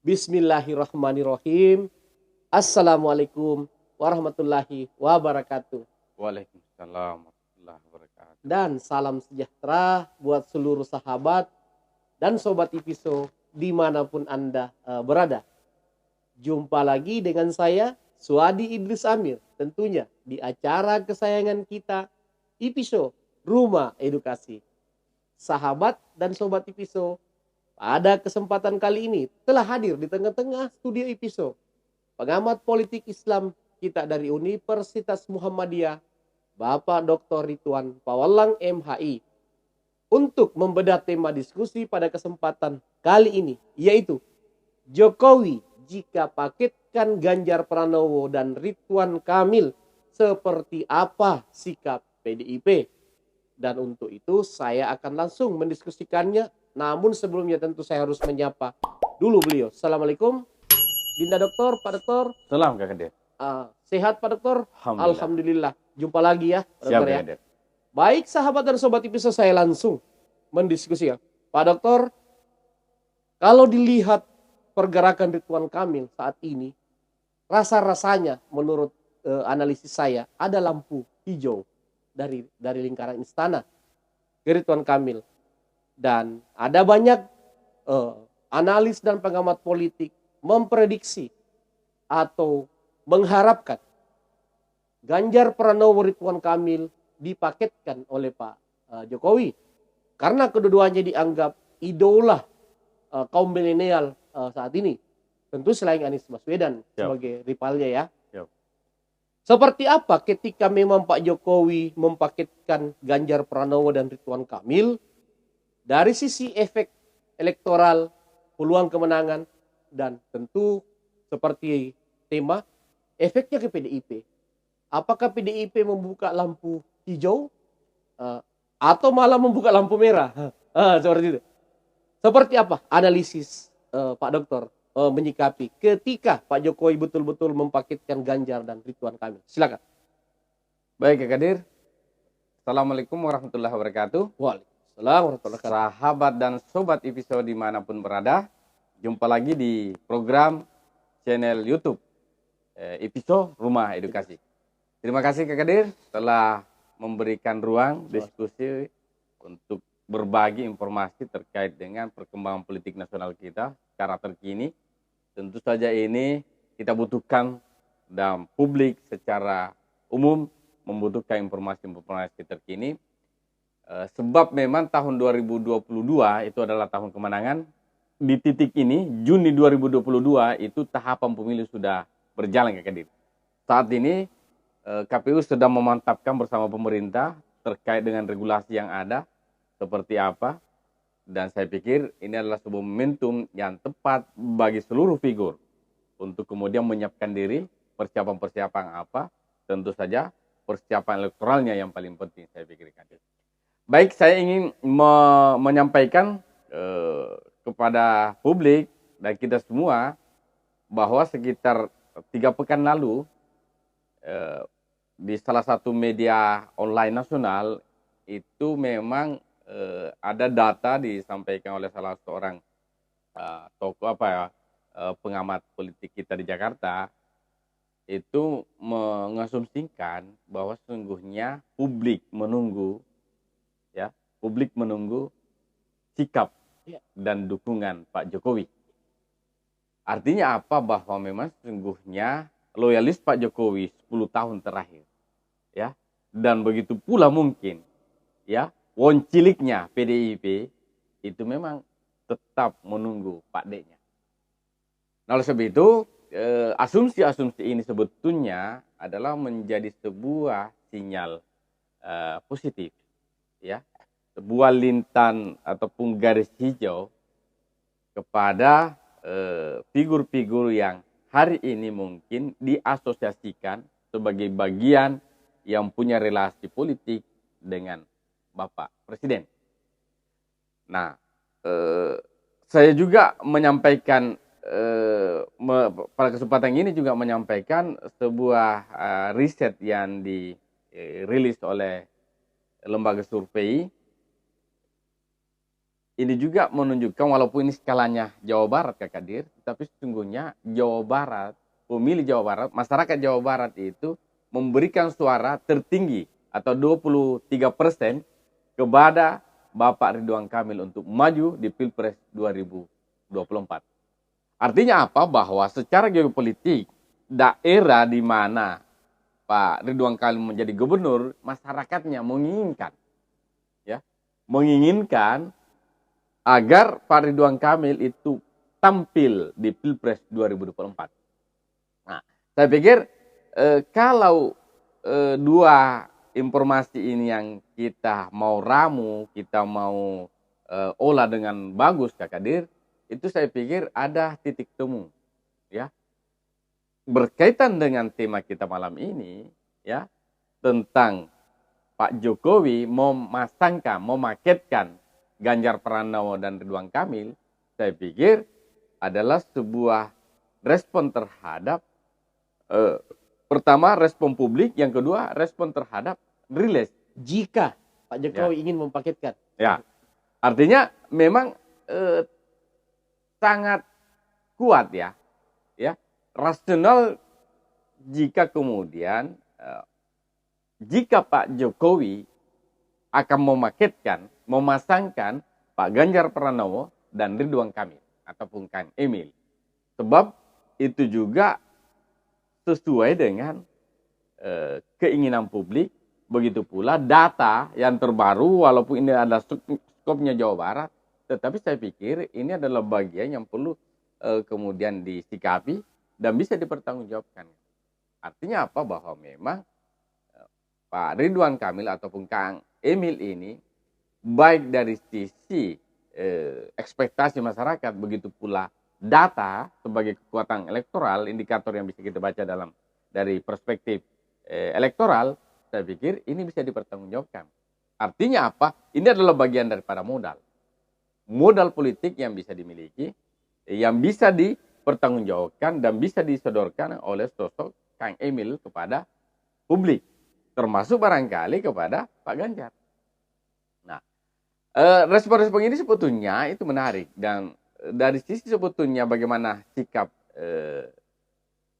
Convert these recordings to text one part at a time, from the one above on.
Bismillahirrahmanirrahim. Assalamualaikum warahmatullahi wabarakatuh. Waalaikumsalam warahmatullahi wabarakatuh. Dan salam sejahtera buat seluruh sahabat dan sobat Ipiso dimanapun Anda berada. Jumpa lagi dengan saya, Suadi Idris Amir, tentunya di acara kesayangan kita, Ipiso, Rumah Edukasi. Sahabat dan sobat Ipiso, pada kesempatan kali ini telah hadir di tengah-tengah studio Ipiso pengamat politik Islam kita dari Universitas Muhammadiyah, Bapak Dr. Ridwan Pawalang MHI, untuk membedah tema diskusi pada kesempatan kali ini, yaitu Jokowi jika paketkan Ganjar Pranowo dan Ridwan Kamil, seperti apa sikap PDIP? Dan untuk itu saya akan langsung mendiskusikannya. Namun sebelumnya tentu saya harus menyapa dulu beliau. Assalamualaikum, Dinda Dokter, Pak Dokter. Salam Kak Kadir. Sehat Pak Dokter? Alhamdulillah. Alhamdulillah. Jumpa lagi ya Pak Siap Dokter Kak ya. Kadir. Baik sahabat dan sobat Ipiso, saya langsung mendiskusikan. Pak Dokter, kalau dilihat pergerakan Ridwan Kamil saat ini, rasa-rasanya menurut analisis saya ada lampu hijau dari lingkaran istana ke Ridwan Kamil. Dan ada banyak analis dan pengamat politik memprediksi atau mengharapkan Ganjar Pranowo Ridwan Kamil dipaketkan oleh Pak Jokowi, karena kedua-duanya dianggap idola kaum milenial saat ini, tentu selain Anies Baswedan sebagai rivalnya ya. Seperti apa ketika memang Pak Jokowi mempaketkan Ganjar Pranowo dan Ridwan Kamil dari sisi efek elektoral, peluang kemenangan, dan tentu seperti tema efeknya ke PDIP. Apakah PDIP membuka lampu hijau atau malah membuka lampu merah? Seperti itu. Seperti apa analisis Pak Dokter menyikapi ketika Pak Jokowi betul-betul mempaketkan Ganjar dan Ridwan Kamil? Silakan. Baik Kak Kadir. Assalamualaikum warahmatullahi wabarakatuh. Waalaikumsalam warahmatullahi wabarakatuh. Sahabat dan sobat Ipiso dimanapun berada, jumpa lagi di program channel YouTube Ipiso Rumah Edukasi. Terima kasih Kak Kadir telah memberikan ruang diskusi untuk berbagi informasi terkait dengan perkembangan politik nasional kita secara terkini. Tentu saja ini kita butuhkan dan publik secara umum membutuhkan informasi-informasi terkini. Sebab memang tahun 2022 itu adalah tahun kemenangan. Di titik ini, Juni 2022 itu tahapan pemilu sudah berjalan Kak Kadir. Saat ini KPU sedang memantapkan bersama pemerintah terkait dengan regulasi yang ada seperti apa. Dan saya pikir ini adalah sebuah momentum yang tepat bagi seluruh figur untuk kemudian menyiapkan diri, persiapan-persiapan apa, tentu saja persiapan elektoralnya yang paling penting saya pikirkan. Baik, saya ingin menyampaikan kepada publik dan kita semua bahwa sekitar 3 pekan lalu di salah satu media online nasional itu memang ada data disampaikan oleh salah seorang tokoh pengamat politik kita di Jakarta, itu mengasumsikan bahwa sesungguhnya publik menunggu sikap dan dukungan Pak Jokowi. Artinya apa? Bahwa memang sesungguhnya loyalis Pak Jokowi 10 tahun terakhir ya, dan begitu pula mungkin ya wonciliknya PDIP itu memang tetap menunggu Pak D-nya. Nah, oleh sebab itu asumsi-asumsi ini sebetulnya adalah menjadi sebuah sinyal positif ya, sebuah lintang ataupun garis hijau kepada figur-figur yang hari ini mungkin diasosiasikan sebagai bagian yang punya relasi politik dengan Bapak Presiden. Nah, saya juga menyampaikan pada kesempatan ini juga menyampaikan sebuah riset yang dirilis oleh lembaga survei ini juga menunjukkan walaupun ini skalanya Jawa Barat Kak Kadir, tapi sesungguhnya Jawa Barat, pemilih Jawa Barat, masyarakat Jawa Barat itu memberikan suara tertinggi atau 23% kepada Bapak Ridwan Kamil untuk maju di Pilpres 2024. Artinya apa? Bahwa secara geopolitik, daerah di mana Pak Ridwan Kamil menjadi gubernur, masyarakatnya menginginkan, ya, menginginkan agar Pak Ridwan Kamil itu tampil di Pilpres 2024. Nah, saya pikir kalau dua informasi ini yang kita mau ramu, kita mau olah dengan bagus Kak Kadir, itu saya pikir ada titik temu, ya, berkaitan dengan tema kita malam ini, ya, tentang Pak Jokowi memasangkan, memaketkan Ganjar Pranowo dan Ridwan Kamil. Saya pikir adalah sebuah respon terhadap pertama respon publik, yang kedua respon terhadap rilis. Jika Pak Jokowi ingin mempaketkan. Ya, artinya memang sangat kuat ya, rasional jika kemudian jika Pak Jokowi akan memaketkan, memasangkan Pak Ganjar Pranowo dan Ridwan Kamil ataupun Kang Emil, sebab itu juga sesuai dengan keinginan publik. Begitu pula data yang terbaru, walaupun ini adalah skopnya Jawa Barat, tetapi saya pikir ini adalah bagian yang perlu kemudian disikapi dan bisa dipertanggungjawabkan. Artinya apa? Bahwa memang Pak Ridwan Kamil ataupun Kang Emil ini, baik dari sisi ekspektasi masyarakat, begitu pula data sebagai kekuatan elektoral, indikator yang bisa kita baca dari perspektif elektoral, saya pikir ini bisa dipertanggungjawabkan. Artinya apa? Ini adalah bagian daripada modal politik yang bisa dimiliki, yang bisa dipertanggungjawabkan dan bisa disodorkan oleh sosok Kang Emil kepada publik, termasuk barangkali kepada Pak Ganjar. Nah, respon-respon ini sebetulnya itu menarik, dan dari sisi sebetulnya bagaimana sikap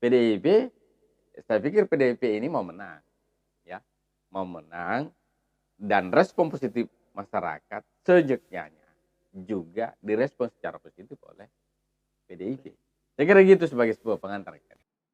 PDIP, saya pikir PDIP ini mau menang, ya, mau menang, dan respon positif masyarakat sejatinya juga direspon secara positif oleh PDIP. Saya kira gitu sebagai sebuah pengantar.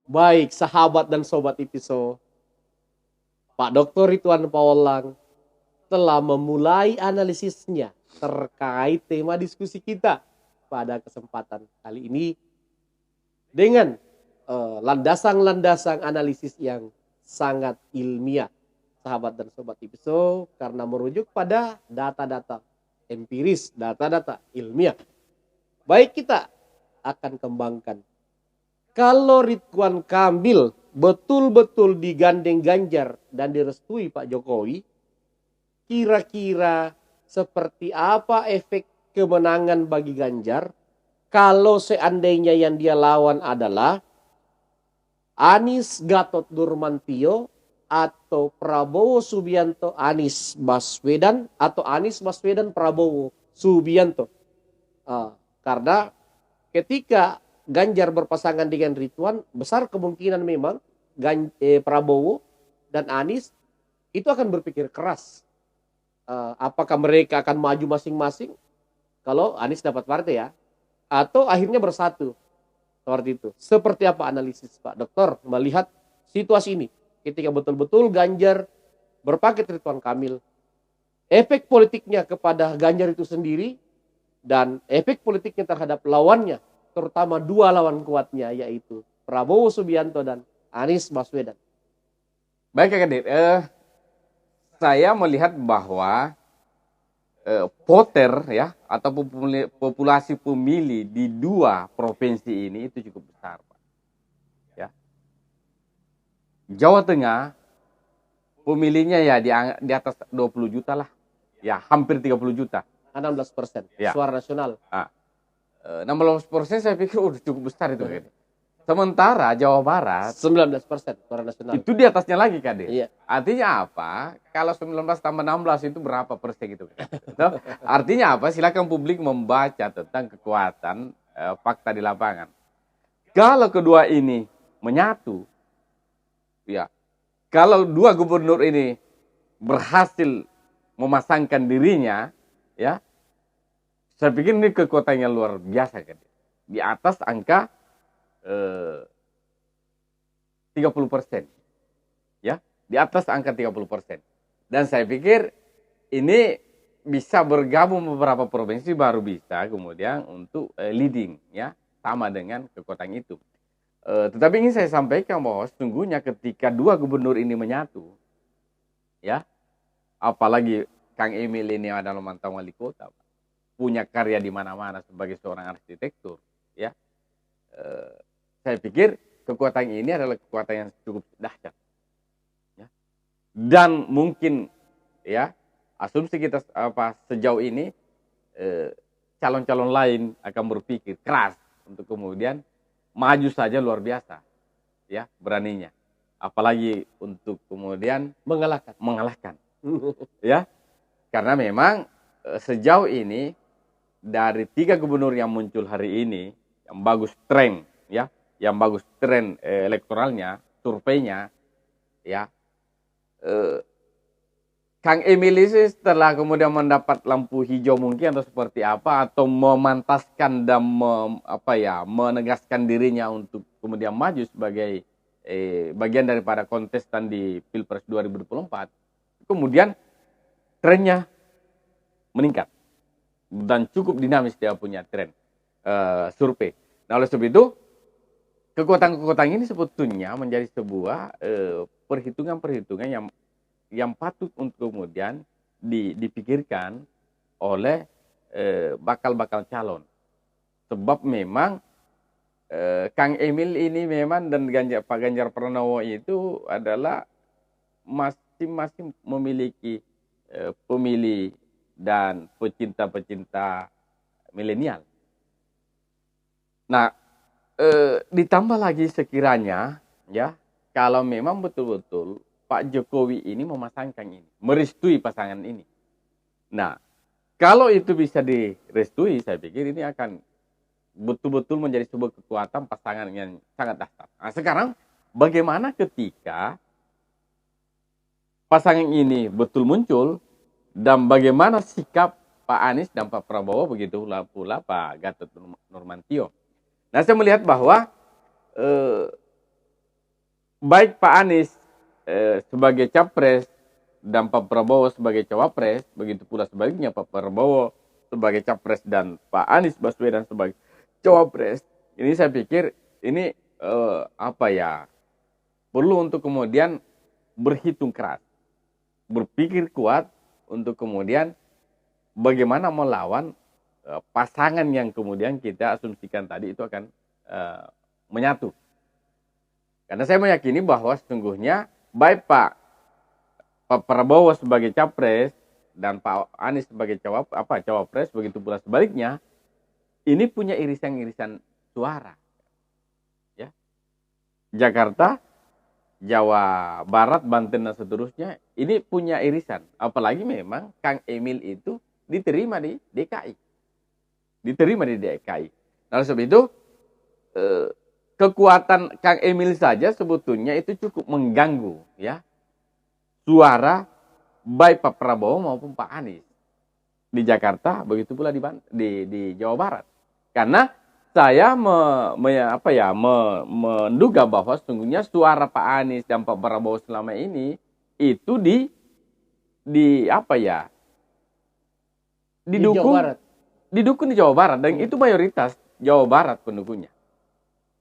Baik, sahabat dan sobat Episo, Pak Dr. Ridwan Paulang telah memulai analisisnya terkait tema diskusi kita pada kesempatan kali ini dengan landasan-landasan analisis yang sangat ilmiah, sahabat dan sobat Episo, karena merujuk pada data-data empiris, data-data ilmiah. Baik, kita akan kembangkan. Kalau Ridwan Kamil betul-betul digandeng Ganjar dan direstui Pak Jokowi, kira-kira seperti apa efek kemenangan bagi Ganjar kalau seandainya yang dia lawan adalah Anies Gatot Nurmantio atau Prabowo Subianto Anies Baswedan, atau Anies Baswedan Prabowo Subianto. Karena ketika Ganjar berpasangan dengan Ridwan, besar kemungkinan memang Prabowo dan Anies itu akan berpikir keras. Apakah mereka akan maju masing-masing kalau Anies dapat partai, ya, atau akhirnya bersatu seperti itu. Seperti apa analisis Pak Dokter melihat situasi ini ketika betul-betul Ganjar berpaket Ridwan Kamil, efek politiknya kepada Ganjar itu sendiri dan efek politiknya terhadap lawannya, terutama dua lawan kuatnya, yaitu Prabowo Subianto dan Anies Baswedan. Baik Kak Kadir, saya melihat bahwa voter, ya, atau populasi pemilih di dua provinsi ini itu cukup besar, Pak. Ya. Jawa Tengah pemilihnya ya di atas 20 juta lah, ya, hampir 30 juta. 16% ya. Suara nasional. 16% saya pikir udah cukup besar itu. Sementara Jawa Barat 19% suara nasional. itu di atasnya lagi, Kadir. Iya. Artinya apa? Kalau 19 tambah 16 itu berapa persen gitu? So, artinya apa? Silakan publik membaca tentang kekuatan fakta di lapangan. Kalau kedua ini menyatu, ya. Kalau dua gubernur ini berhasil memasangkan dirinya, ya, saya pikir ini kekuatan yang luar biasa, kan? Di atas angka 30%, ya, di atas angka 30%. Dan saya pikir ini bisa bergabung beberapa provinsi baru bisa kemudian untuk leading, ya, sama dengan kekuatan itu. Tetapi ingin saya sampaikan bahwa sesungguhnya ketika dua gubernur ini menyatu, ya, apalagi Kang Emil ini adalah mantan wali kota, punya karya di mana-mana sebagai seorang arsitektur, ya, saya pikir kekuatan ini adalah kekuatan yang cukup dahsyat, ya. Dan mungkin, ya, asumsi kita sejauh ini calon-calon lain akan berpikir keras untuk kemudian maju saja luar biasa, ya, beraninya, apalagi untuk kemudian mengalahkan, ya, karena memang sejauh ini dari 3 gubernur yang muncul hari ini yang bagus tren, ya, yang bagus tren elektoralnya, surveinya, ya, Kang Emil ini setelah kemudian mendapat lampu hijau mungkin atau seperti apa, atau memantaskan dan menegaskan dirinya untuk kemudian maju sebagai bagian daripada kontestan di Pilpres 2024, kemudian trennya meningkat dan cukup dinamis dia punya tren survei. Nah, oleh sebab itu kekuatan-kekuatan ini sebetulnya menjadi sebuah perhitungan-perhitungan yang patut untuk kemudian dipikirkan oleh bakal-bakal calon. Sebab memang Kang Emil ini memang dan Pak Ganjar Pranowo itu adalah masing-masing memiliki pemilih dan pecinta-pecinta milenial. Nah, ditambah lagi sekiranya, ya, kalau memang betul-betul Pak Jokowi ini memasangkan ini, merestui pasangan ini. Nah, kalau itu bisa direstui, saya pikir ini akan betul-betul menjadi sebuah kekuatan pasangan yang sangat dahsyat. Nah, sekarang bagaimana ketika pasangan ini betul muncul dan bagaimana sikap Pak Anies dan Pak Prabowo, begitu pula Pak Gatot Nurmantio. Nah, saya melihat bahwa baik Pak Anies sebagai capres dan Pak Prabowo sebagai cawapres, begitu pula sebaliknya Pak Prabowo sebagai capres dan Pak Anies Baswedan sebagai cawapres. Ini saya pikir ini perlu untuk kemudian berhitung keras, berpikir kuat untuk kemudian bagaimana melawan pasangan yang kemudian kita asumsikan tadi itu akan menyatu. Karena saya meyakini bahwa sesungguhnya baik Pak Prabowo sebagai capres dan Pak Anies sebagai cawapres, begitu pula sebaliknya, ini punya irisan-irisan suara, ya. Jakarta, Jawa Barat, Banten dan seterusnya ini punya irisan. Apalagi memang Kang Emil itu diterima di DKI. Nah, sebab itu kekuatan Kang Emil saja sebetulnya itu cukup mengganggu, ya, suara baik Pak Prabowo maupun Pak Anies di Jakarta, begitu pula di Jawa Barat. Karena saya menduga bahwa sesungguhnya suara Pak Anies dan Pak Prabowo selama ini itu didukung di Jawa Barat dan itu mayoritas Jawa Barat pendukungnya.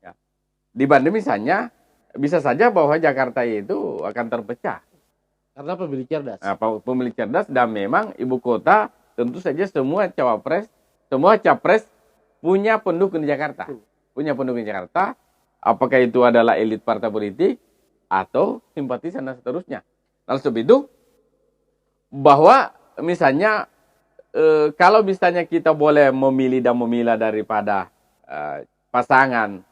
Ya. Dibanding misalnya bisa saja bahwa Jakarta itu akan terpecah karena pemilih cerdas. Nah, pemilih cerdas dan memang ibu kota tentu saja semua capres punya pendukung di Jakarta. Punya pendukung di Jakarta, apakah itu adalah elit partai politik atau simpatisan dan seterusnya. Lalu sebab itu bahwa misalnya kalau misalnya kita boleh memilih dan memilah daripada pasangan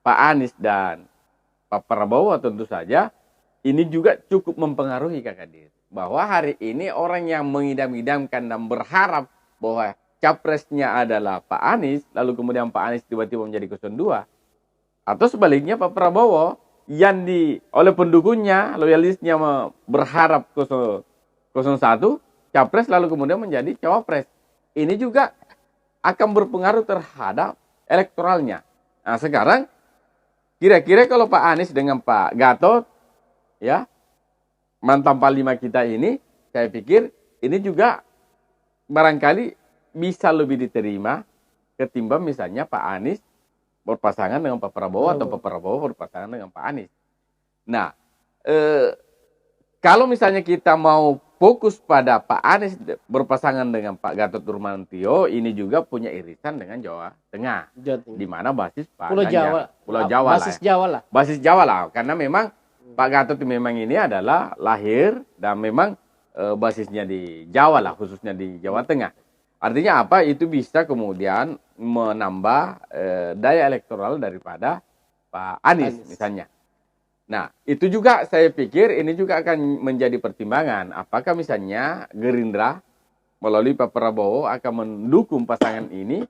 Pak Anies dan Pak Prabowo tentu saja ini juga cukup mempengaruhi Kak Kadir. Bahwa hari ini orang yang mengidam-idamkan dan berharap bahwa capresnya adalah Pak Anies, lalu kemudian Pak Anies tiba-tiba menjadi 02. Atau sebaliknya Pak Prabowo yang oleh pendukungnya, loyalisnya berharap 01, capres lalu kemudian menjadi cawapres. Ini juga akan berpengaruh terhadap elektoralnya. Nah sekarang kira-kira kalau Pak Anies dengan Pak Gatot, ya, mantan panglima kita ini, saya pikir ini juga barangkali bisa lebih diterima ketimbang misalnya Pak Anies berpasangan dengan Pak Prabowo atau Pak Prabowo berpasangan dengan Pak Anies. Nah, kalau misalnya kita mau fokus pada Pak Anies berpasangan dengan Pak Gatot Nurmantio, ini juga punya irisan dengan Jawa Tengah, di mana basis Pak Pulau Ganjar. Jawa, Pulau Jawa basis lah. Jawa lah. Basis Jawa lah, karena memang Pak Gatot memang ini adalah lahir dan memang basisnya di Jawa lah, khususnya di Jawa Tengah. Artinya apa? Itu bisa kemudian menambah daya elektoral daripada Pak Anies misalnya. Nah, itu juga saya pikir ini juga akan menjadi pertimbangan. Apakah misalnya Gerindra melalui Pak Prabowo akan mendukung pasangan ini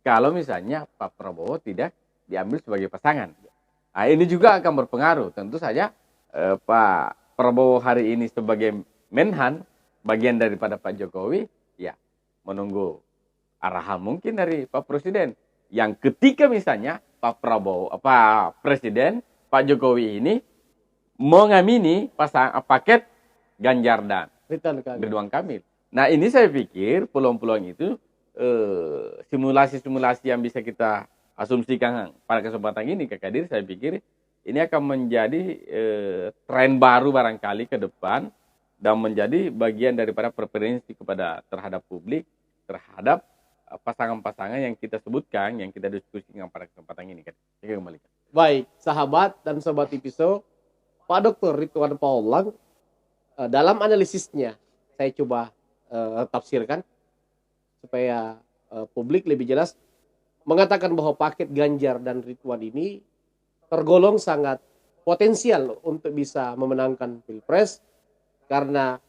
kalau misalnya Pak Prabowo tidak diambil sebagai pasangan. Nah, ini juga akan berpengaruh. Tentu saja Pak Prabowo hari ini sebagai Menhan, bagian daripada Pak Jokowi, ya menunggu arahan mungkin dari Pak Presiden. Yang ketika misalnya Pak Presiden, Pak Jokowi ini mengamini paket Ganjar dan Ridwan Kamil. Nah ini saya pikir peluang-peluang itu simulasi-simulasi yang bisa kita asumsikan pada kesempatan ini Kak Kadir, saya pikir ini akan menjadi tren baru barangkali ke depan dan menjadi bagian daripada preferensi terhadap publik terhadap pasangan-pasangan yang kita sebutkan, yang kita diskusikan pada kesempatan ini. Saya kembalikan. Baik, sahabat dan sobat Tipiso, Pak Dr. Ridwan Paulang dalam analisisnya saya coba tafsirkan supaya publik lebih jelas, mengatakan bahwa paket Ganjar dan Ridwan ini tergolong sangat potensial untuk bisa memenangkan Pilpres karena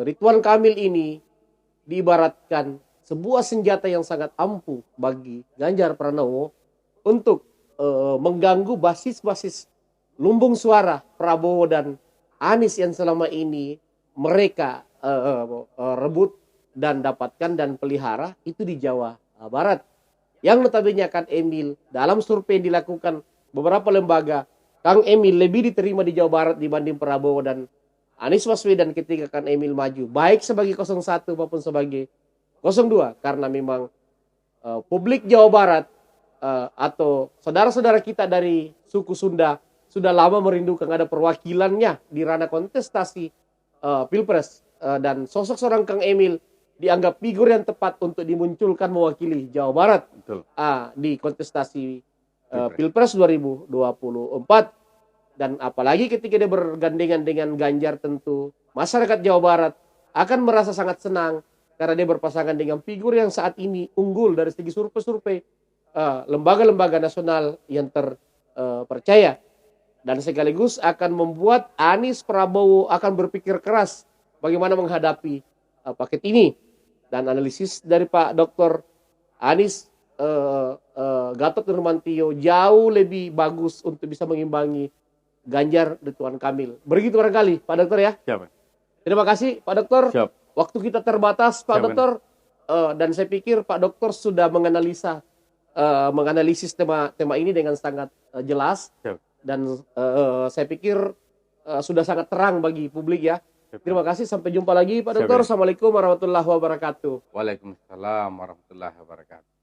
Ridwan Kamil ini diibaratkan sebuah senjata yang sangat ampuh bagi Ganjar Pranowo untuk mengganggu basis-basis lumbung suara Prabowo dan Anies yang selama ini mereka rebut dan dapatkan dan pelihara itu di Jawa Barat. Yang notabene Kang Emil dalam survei yang dilakukan beberapa lembaga, Kang Emil lebih diterima di Jawa Barat dibanding Prabowo dan Anies Baswedan ketika Kang Emil maju, baik sebagai 01 maupun sebagai 02, karena memang publik Jawa Barat atau saudara-saudara kita dari suku Sunda sudah lama merindukan ada perwakilannya di ranah kontestasi Pilpres, dan sosok seorang Kang Emil dianggap figur yang tepat untuk dimunculkan mewakili Jawa Barat. Betul. Di kontestasi Pilpres 2024. Dan apalagi ketika dia bergandengan dengan Ganjar, tentu masyarakat Jawa Barat akan merasa sangat senang karena dia berpasangan dengan figur yang saat ini unggul dari segi survei-survei lembaga-lembaga nasional yang terpercaya, dan sekaligus akan membuat Anies Prabowo akan berpikir keras bagaimana menghadapi paket ini. Dan analisis dari Pak Dr. Anies Gatot Nurmantio jauh lebih bagus untuk bisa mengimbangi Ganjar Ridwan Kamil. Begitu barangkali Pak Dokter ya. Siap. Terima kasih Pak Dokter. Siap. Waktu kita terbatas Pak Dokter, dan saya pikir Pak Dokter sudah menganalisis tema ini dengan sangat jelas. Siap. Dan saya pikir sudah sangat terang bagi publik ya. Terima kasih, sampai jumpa lagi Pak Dokter. Assalamualaikum warahmatullahi wabarakatuh. Waalaikumsalam warahmatullahi wabarakatuh.